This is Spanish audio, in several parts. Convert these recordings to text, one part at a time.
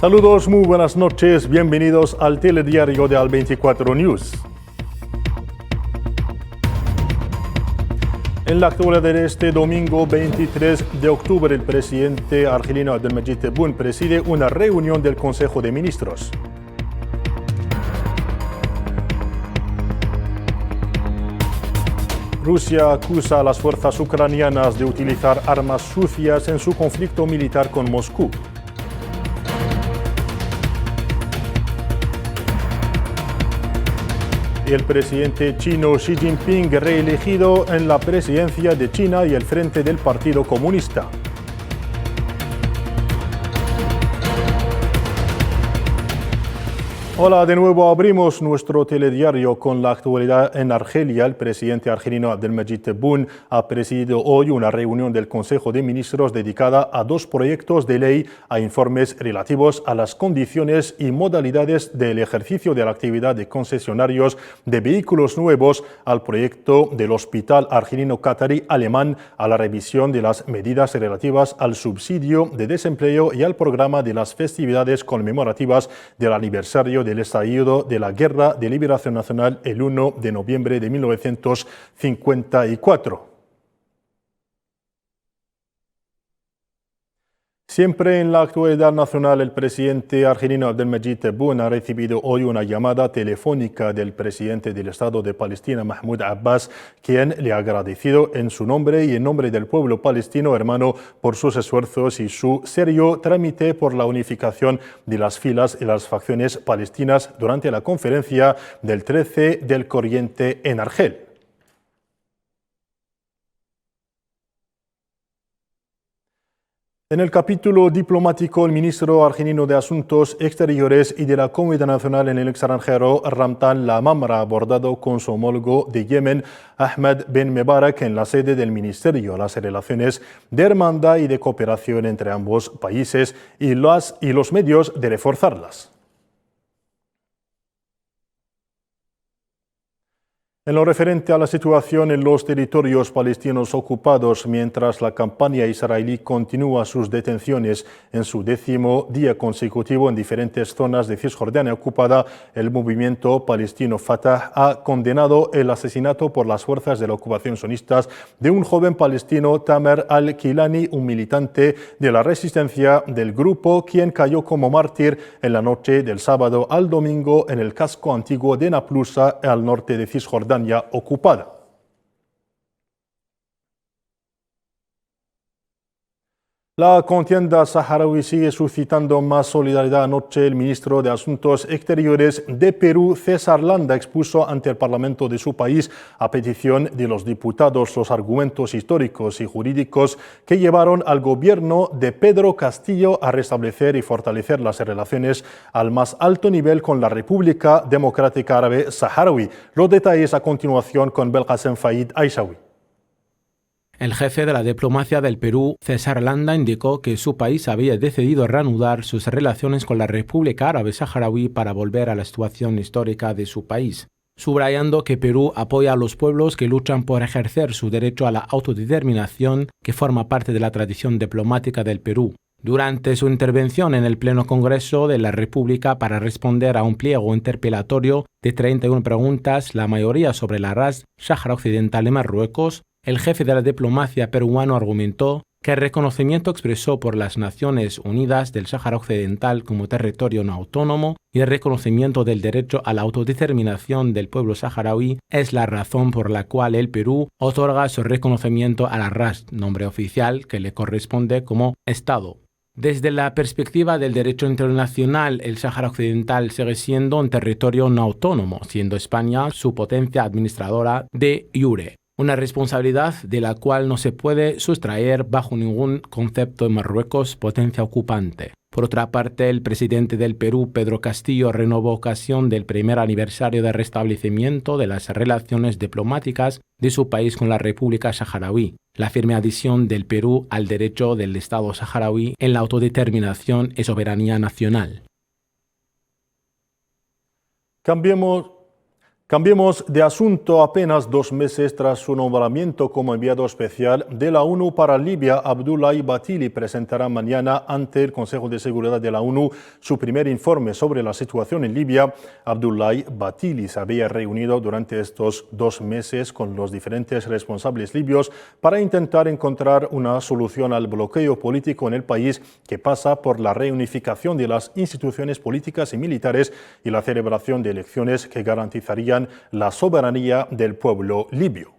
Saludos, muy buenas noches, bienvenidos al telediario de Al24 News. En la actualidad de este domingo 23 de octubre, el presidente argelino Abdelmajid Tebboune preside una reunión del Consejo de Ministros. Rusia acusa a las fuerzas ucranianas de utilizar armas sucias en su conflicto militar con Moscú. Y el presidente chino Xi Jinping reelegido en la presidencia de China y el frente del Partido Comunista. Hola, de nuevo abrimos nuestro telediario con la actualidad en Argelia. El presidente argelino Abdelmajid Tebboune ha presidido hoy una reunión del Consejo de Ministros dedicada a dos proyectos de ley a informes relativos a las condiciones y modalidades del ejercicio de la actividad de concesionarios de vehículos nuevos, al proyecto del Hospital Argelino Qatarí Alemán, a la revisión de las medidas relativas al subsidio de desempleo y al programa de las festividades conmemorativas del aniversario del estallido de la Guerra de Liberación Nacional el 1 de noviembre de 1954. Siempre en la actualidad nacional, el presidente argelino Abdelmajid Tebboune ha recibido hoy una llamada telefónica del presidente del Estado de Palestina, Mahmoud Abbas, quien le ha agradecido en su nombre y en nombre del pueblo palestino hermano por sus esfuerzos y su serio trámite por la unificación de las filas y las facciones palestinas durante la conferencia del 13 del Corriente en Argel. En el capítulo diplomático, el ministro argelino de Asuntos Exteriores y de la Comunidad Nacional en el extranjero, Ramtan Lamamra, ha abordado con su homólogo de Yemen, Ahmed Ben Mebarak, en la sede del ministerio, las relaciones de hermandad y de cooperación entre ambos países y los medios de reforzarlas. En lo referente a la situación en los territorios palestinos ocupados, mientras la campaña israelí continúa sus detenciones en su 10º día consecutivo en diferentes zonas de Cisjordania ocupada, el movimiento palestino Fatah ha condenado el asesinato por las fuerzas de la ocupación sionistas de un joven palestino, Tamer al-Kilani, un militante de la resistencia del grupo, quien cayó como mártir en la noche del sábado al domingo en el casco antiguo de Naplusa, al norte de Cisjordania ocupada. La contienda saharaui sigue suscitando más solidaridad. Anoche, el ministro de Asuntos Exteriores de Perú, César Landa, expuso ante el Parlamento de su país, a petición de los diputados, los argumentos históricos y jurídicos que llevaron al gobierno de Pedro Castillo a restablecer y fortalecer las relaciones al más alto nivel con la República Democrática Árabe Saharaui. Los detalles a continuación con Belkacem Faid Aishawi. El jefe de la diplomacia del Perú, César Landa, indicó que su país había decidido reanudar sus relaciones con la República Árabe Saharaui para volver a la situación histórica de su país, subrayando que Perú apoya a los pueblos que luchan por ejercer su derecho a la autodeterminación, que forma parte de la tradición diplomática del Perú. Durante su intervención en el Pleno Congreso de la República para responder a un pliego interpelatorio de 31 preguntas, la mayoría sobre la ras Sáhara Occidental y Marruecos, el jefe de la diplomacia peruano argumentó que el reconocimiento expresado por las Naciones Unidas del Sáhara Occidental como territorio no autónomo y el reconocimiento del derecho a la autodeterminación del pueblo saharaui es la razón por la cual el Perú otorga su reconocimiento a la RAS, nombre oficial que le corresponde como Estado. Desde la perspectiva del derecho internacional, el Sáhara Occidental sigue siendo un territorio no autónomo, siendo España su potencia administradora de iure. Una responsabilidad de la cual no se puede sustraer bajo ningún concepto de Marruecos, potencia ocupante. Por otra parte, el presidente del Perú, Pedro Castillo, renovó ocasión del primer aniversario de restablecimiento de las relaciones diplomáticas de su país con la República Saharaui, la firme adhesión del Perú al derecho del Estado saharaui en la autodeterminación y soberanía nacional. Cambiemos de asunto. Apenas 2 meses tras su nombramiento como enviado especial de la ONU para Libia, Abdoulaye Bathily presentará mañana ante el Consejo de Seguridad de la ONU su primer informe sobre la situación en Libia. Abdoulaye Bathily se había reunido durante estos 2 meses con los diferentes responsables libios para intentar encontrar una solución al bloqueo político en el país, que pasa por la reunificación de las instituciones políticas y militares y la celebración de elecciones que garantizarían la soberanía del pueblo libio.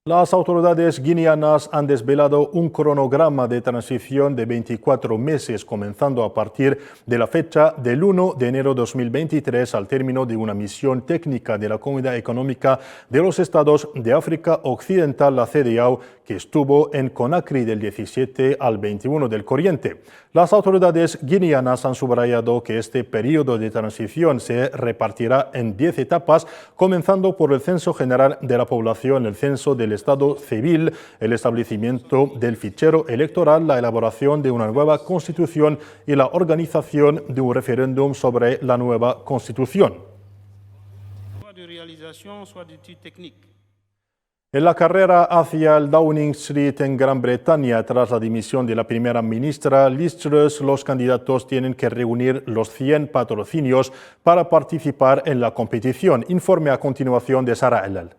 Las autoridades guineanas han desvelado un cronograma de transición de 24 meses, comenzando a partir de la fecha del 1 de enero de 2023, al término de una misión técnica de la Comunidad Económica de los Estados de África Occidental, la CEDEAO, que estuvo en Conakry del 17 al 21 del corriente. Las autoridades guineanas han subrayado que este periodo de transición se repartirá en 10 etapas, comenzando por el Censo General de la Población, el Censo del Estado Civil, el establecimiento del fichero electoral, la elaboración de una nueva Constitución y la organización de un referéndum sobre la nueva Constitución. En la carrera hacia el Downing Street en Gran Bretaña, tras la dimisión de la primera ministra Liz Truss, los candidatos tienen que reunir los 100 patrocinios para participar en la competición. Informe a continuación de Sara Ellal.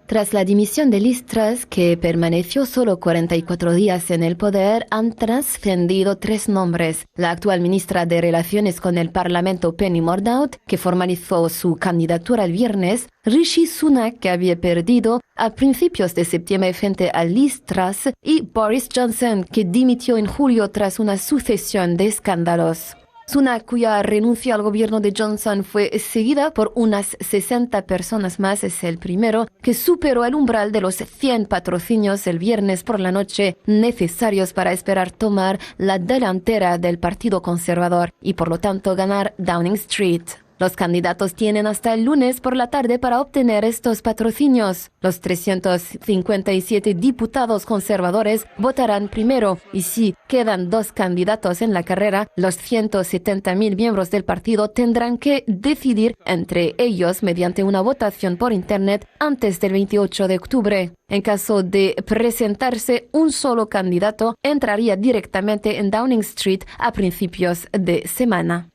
Tras la dimisión de Liz Truss, que permaneció solo 44 días en el poder, han trascendido 3 nombres. La actual ministra de Relaciones con el Parlamento, Penny Mordaunt, que formalizó su candidatura el viernes; Rishi Sunak, que había perdido a principios de septiembre frente a Liz Truss; y Boris Johnson, que dimitió en julio tras una sucesión de escándalos. Sunak, cuya renuncia al gobierno de Johnson fue seguida por unas 60 personas más, es el primero que superó el umbral de los 100 patrocinios el viernes por la noche, necesarios para esperar tomar la delantera del Partido Conservador y por lo tanto ganar Downing Street. Los candidatos tienen hasta el lunes por la tarde para obtener estos patrocinios. Los 357 diputados conservadores votarán primero, y si quedan 2 candidatos en la carrera, los 170.000 miembros del partido tendrán que decidir entre ellos mediante una votación por Internet antes del 28 de octubre. En caso de presentarse un solo candidato, entraría directamente en Downing Street a principios de semana.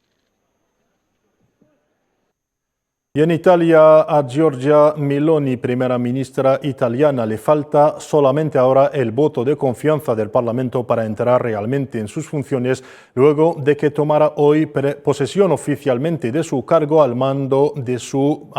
Y en Italia, a Giorgia Meloni, primera ministra italiana, le falta solamente ahora el voto de confianza del Parlamento para entrar realmente en sus funciones, luego de que tomara hoy posesión oficialmente de su cargo al mano de su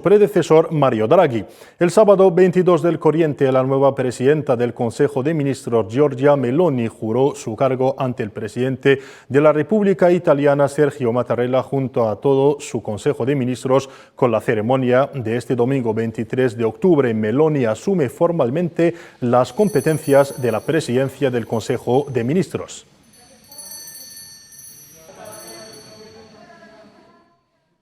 predecesor Mario Draghi. El sábado 22 del corriente, la nueva presidenta del Consejo de Ministros, Giorgia Meloni, juró su cargo ante el presidente de la República Italiana, Sergio Mattarella, junto a todo su Consejo de Ministros. Con la ceremonia de este domingo 23 de octubre, Meloni asume formalmente las competencias de la presidencia del Consejo de Ministros.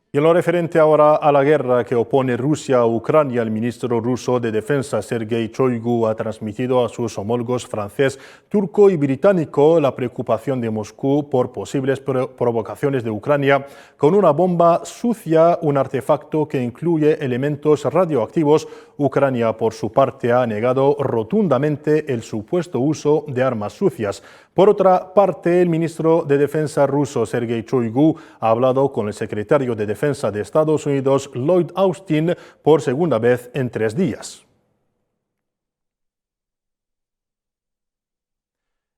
Y en lo referente ahora a la guerra que opone Rusia a Ucrania, el ministro ruso de Defensa, Sergei Shoigu, ha transmitido a sus homólogos francés, turco y británico la preocupación de Moscú por posibles provocaciones de Ucrania con una bomba sucia, un artefacto que incluye elementos radioactivos. Ucrania, por su parte, ha negado rotundamente el supuesto uso de armas sucias. Por otra parte, el ministro de Defensa ruso, Sergei Shoigu, ha hablado con el secretario de Defensa de Estados Unidos, Lloyd Austin, por segunda vez en 3 días.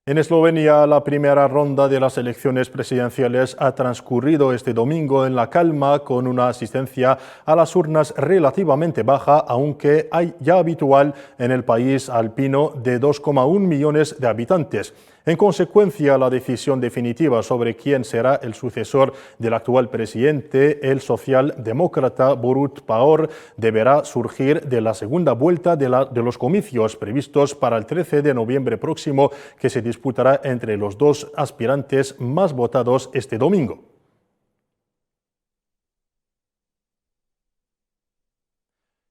En Eslovenia, la primera ronda de las elecciones presidenciales ha transcurrido este domingo en la calma, con una asistencia a las urnas relativamente baja, aunque ya habitual en el país alpino de 2,1 millones de habitantes. En consecuencia, la decisión definitiva sobre quién será el sucesor del actual presidente, el socialdemócrata Borut Pahor, deberá surgir de la segunda vuelta de los comicios previstos para el 13 de noviembre próximo, que se disputará entre los 2 aspirantes más votados este domingo.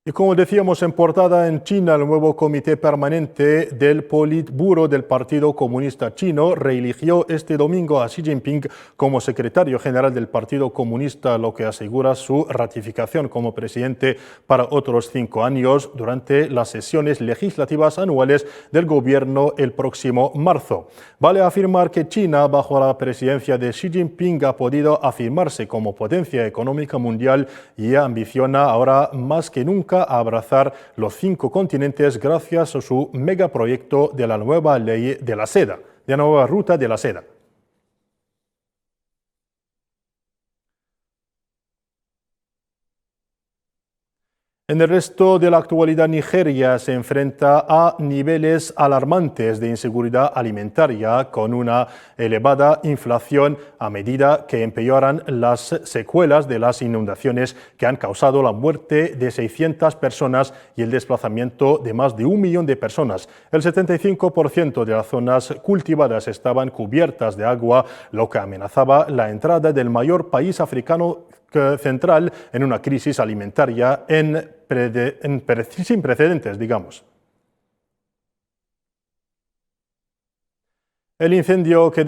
Y como decíamos en portada, en China, el nuevo comité permanente del Politburo del Partido Comunista Chino reeligió este domingo a Xi Jinping como secretario general del Partido Comunista, lo que asegura su ratificación como presidente para otros 5 años durante las sesiones legislativas anuales del gobierno el próximo marzo. Vale afirmar que China, bajo la presidencia de Xi Jinping, ha podido afirmarse como potencia económica mundial y ambiciona ahora más que nunca a abrazar los 5 continentes gracias a su megaproyecto de la nueva ley de la seda, de la nueva ruta de la seda. En el resto de la actualidad, Nigeria se enfrenta a niveles alarmantes de inseguridad alimentaria con una elevada inflación a medida que empeoran las secuelas de las inundaciones que han causado la muerte de 600 personas y el desplazamiento de más de 1 millón de personas. El 75% de las zonas cultivadas estaban cubiertas de agua, lo que amenazaba la entrada del mayor país africano central en una crisis alimentaria sin precedentes, digamos. El incendio que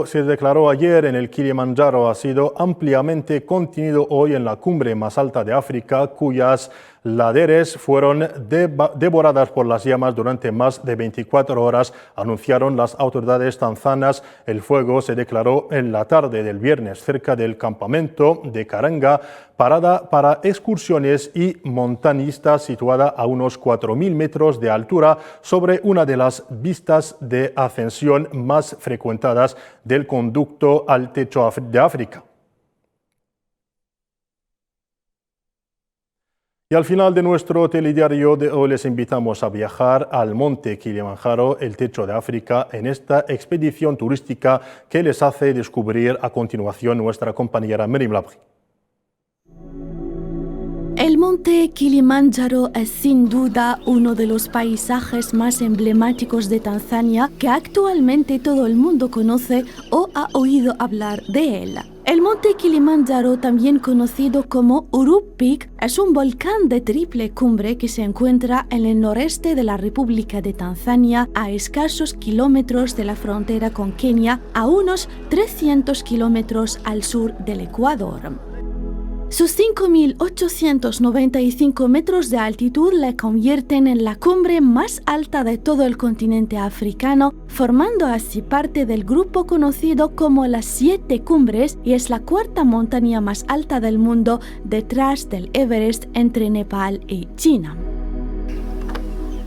se declaró ayer en el Kilimanjaro ha sido ampliamente contenido hoy en la cumbre más alta de África, cuyas laderas fueron devoradas por las llamas durante más de 24 horas, anunciaron las autoridades tanzanas. El fuego se declaró en la tarde del viernes cerca del campamento de Karanga, parada para excursiones y montañistas situada a unos 4.000 metros de altura sobre una de las vistas de ascensión más frecuentadas del conducto al techo de África. Y al final de nuestro telediario de hoy les invitamos a viajar al monte Kilimanjaro, el techo de África, en esta expedición turística que les hace descubrir a continuación nuestra compañera Merim Labri. El monte Kilimanjaro es sin duda uno de los paisajes más emblemáticos de Tanzania que actualmente todo el mundo conoce o ha oído hablar de él. El monte Kilimanjaro, también conocido como Uhuru Peak, es un volcán de triple cumbre que se encuentra en el noreste de la República de Tanzania, a escasos kilómetros de la frontera con Kenia, a unos 300 kilómetros al sur del Ecuador. Sus 5.895 metros de altitud le convierten en la cumbre más alta de todo el continente africano, formando así parte del grupo conocido como las 7 cumbres, y es la 4ª montaña más alta del mundo detrás del Everest entre Nepal y China.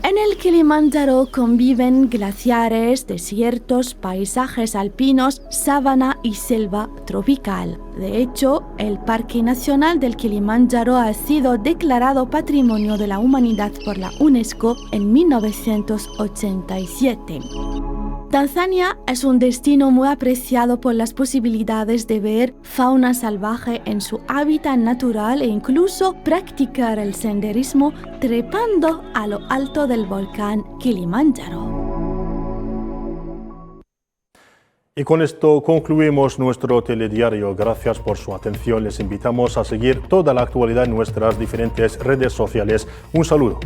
En el Kilimanjaro conviven glaciares, desiertos, paisajes alpinos, sabana y selva tropical. De hecho, el Parque Nacional del Kilimanjaro ha sido declarado Patrimonio de la Humanidad por la UNESCO en 1987. Tanzania es un destino muy apreciado por las posibilidades de ver fauna salvaje en su hábitat natural e incluso practicar el senderismo trepando a lo alto del volcán Kilimanjaro. Y con esto concluimos nuestro telediario. Gracias por su atención. Les invitamos a seguir toda la actualidad en nuestras diferentes redes sociales. Un saludo.